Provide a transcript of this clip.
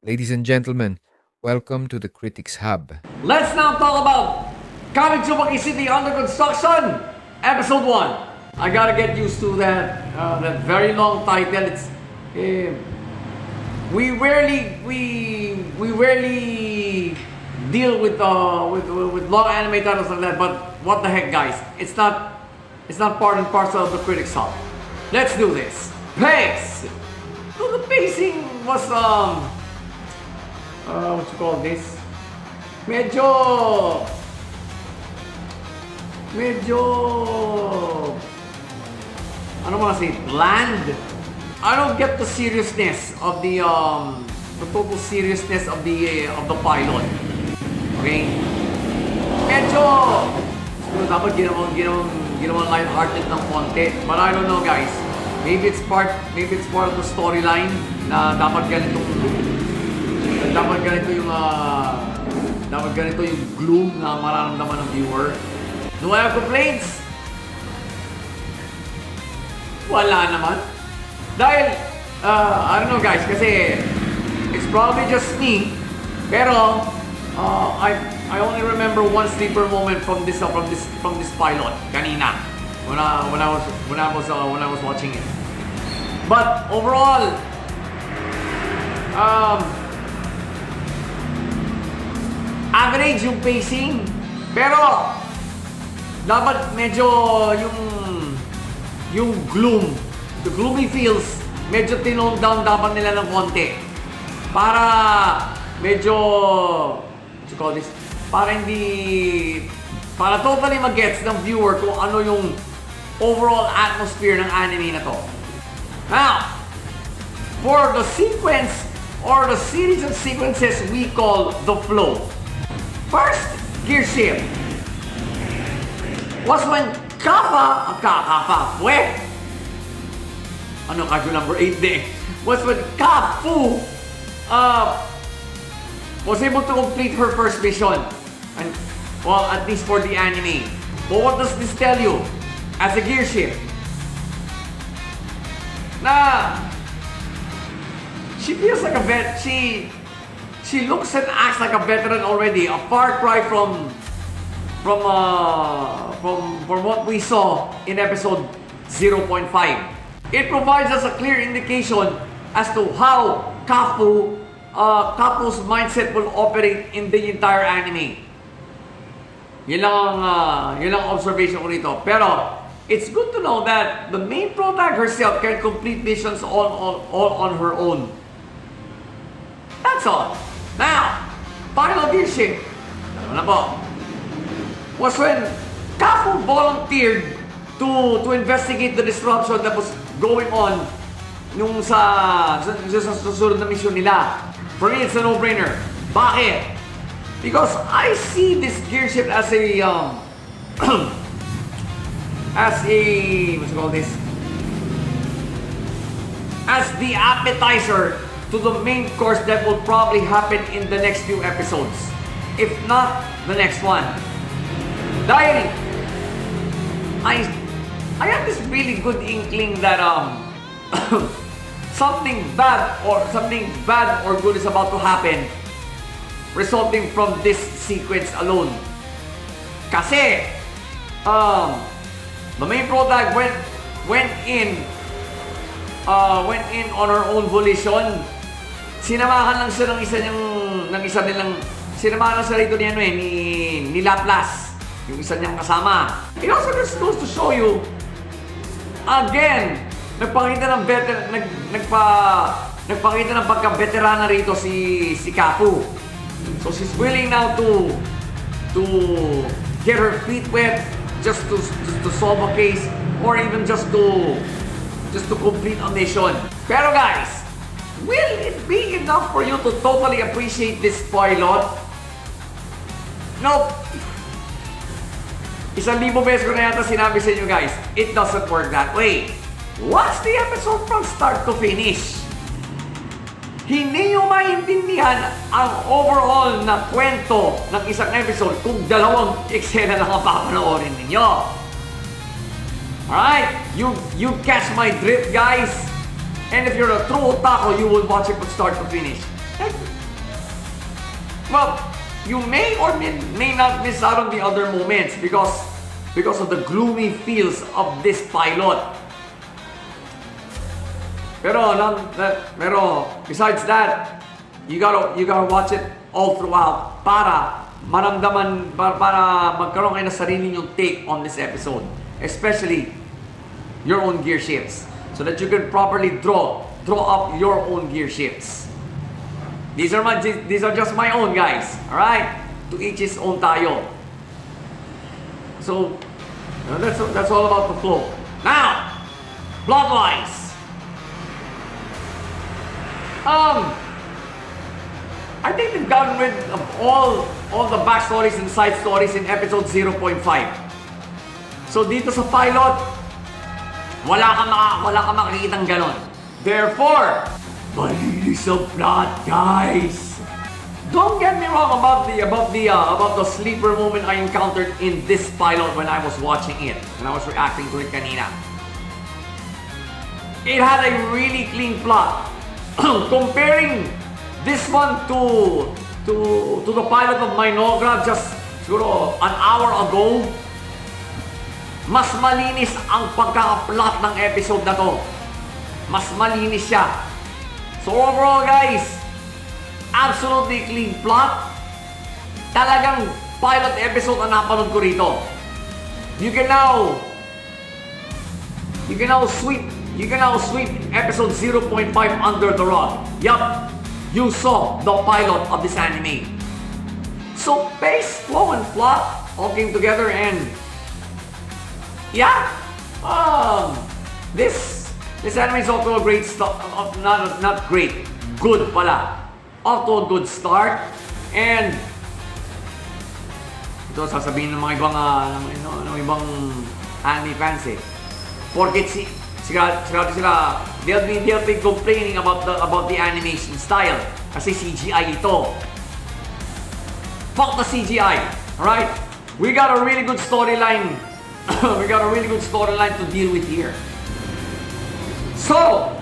Ladies and gentlemen, welcome to the Critics Hub. Let's now talk about Kamitsubaki City Under Construction, Episode 1. I gotta get used to that very long title. It's we rarely deal with long anime titles like that. But what the heck, guys? It's not part and parcel of the Critics Hub. Let's do this. Pace. So the pacing was what you call this? Medyo ano mo na say, bland. I don't get the seriousness of the total seriousness of the pilot. Okay? Medyo dapat ginawang light-hearted ng konti. But I don't know, guys. Maybe it's part of the storyline na dapat ganito yung gloom na mararamdaman ng viewer. Do I have complaints? Wala naman. Dahil, I don't know, guys, kasi it's probably just me. Pero I only remember one sleeper moment from this pilot kanina when I was watching it. But overall, average yung pacing, pero dapat medyo yung gloom, the gloomy feels, medyo tinone down dapat nila ng konti para medyo what you call this, para totally mag-gets ng viewer kung ano yung overall atmosphere ng anime na to. Now, for the sequence or the series of sequences we call the flow. First gear shift was when Kappa, ano kaso number 8 din, was when Kafu was able to complete her first mission, and well, at least for the anime. But what does this tell you as a gear shift? Na she feels like a vet. She looks and acts like a veteran already. A far cry from what we saw in episode 0.5. It provides us a clear indication as to how Kapu's mindset will operate in the entire anime. Yun lang observation ko rito. Pero it's good to know that the main protagonist herself can complete missions all on her own. That's all. Now, final gear shift, ano na po, was when Kafu volunteered to investigate the disruption that was going on nung sa susunod na mission nila. For me, it's a no-brainer. Bakit? Because I see this gear shift as a what you call this? As the appetizer to the main course that will probably happen in the next few episodes. If not, the next one. Dahil, I have this really good inkling that something bad or good is about to happen resulting from this sequence alone. Kasi, the main protagonist went in on her own volition. Sinamahan lang siya sinamahan lang siya rito ni Laplas, yung isa niyang kasama. It also just goes to show you, again, nagpakita ng pagka-veterana rito si Kapu. So she's willing now to get her feet wet just to solve a case or even just to complete a mission. Pero guys, will it be enough for you to totally appreciate this pilot? Nope. 1,000 beses ko na yata sinabi sa inyo, guys. It doesn't work that way. Watch the episode from start to finish. Hindi nyo maintindihan ang overall na kwento ng isang episode kung dalawang eksena lang ang papanoorin ninyo. Alright? You catch my drift, guys. And if you're a true otaku, you will watch it from start to finish. Well, you may or may not miss out on the other moments because of the gloomy feels of this pilot. Pero besides that, you gotta watch it all throughout para maramdaman, para magkaroon kayo ng sarili yung take on this episode, especially your own gear shifts, so that you can properly draw up your own gear shifts. These are just my own, guys. All right, to each his own tayo. So that's all about the flow. Now, plot-wise. I think they've gotten rid of all the backstories and side stories in episode 0.5. So dito sa pilot, wala kang makikitang ganon. Therefore, malinis ang plot, guys. Don't get me wrong about the sleeper moment I encountered in this pilot when I was watching it, when I was reacting to it kanina. It had a really clean plot. Comparing this one to the pilot of Minogra just siguro an hour ago, mas malinis ang pagkaka-plot ng episode na to. Mas malinis siya. So overall, guys, absolutely clean plot. Talagang pilot episode ang napanood ko rito. You can now sweep episode 0.5 under the rug. Yup, you saw the pilot of this anime. So pace, flow, and plot all came together, and yeah, this anime is off to a great start. Not great, good pala. Off to a good start, and ito sasabihin ng mga ibang anime fans eh. Porket they'll be complaining about the animation style kasi CGI ito. Fuck the CGI, alright? We got a really good storyline. We got a really good storyline to deal with here. So,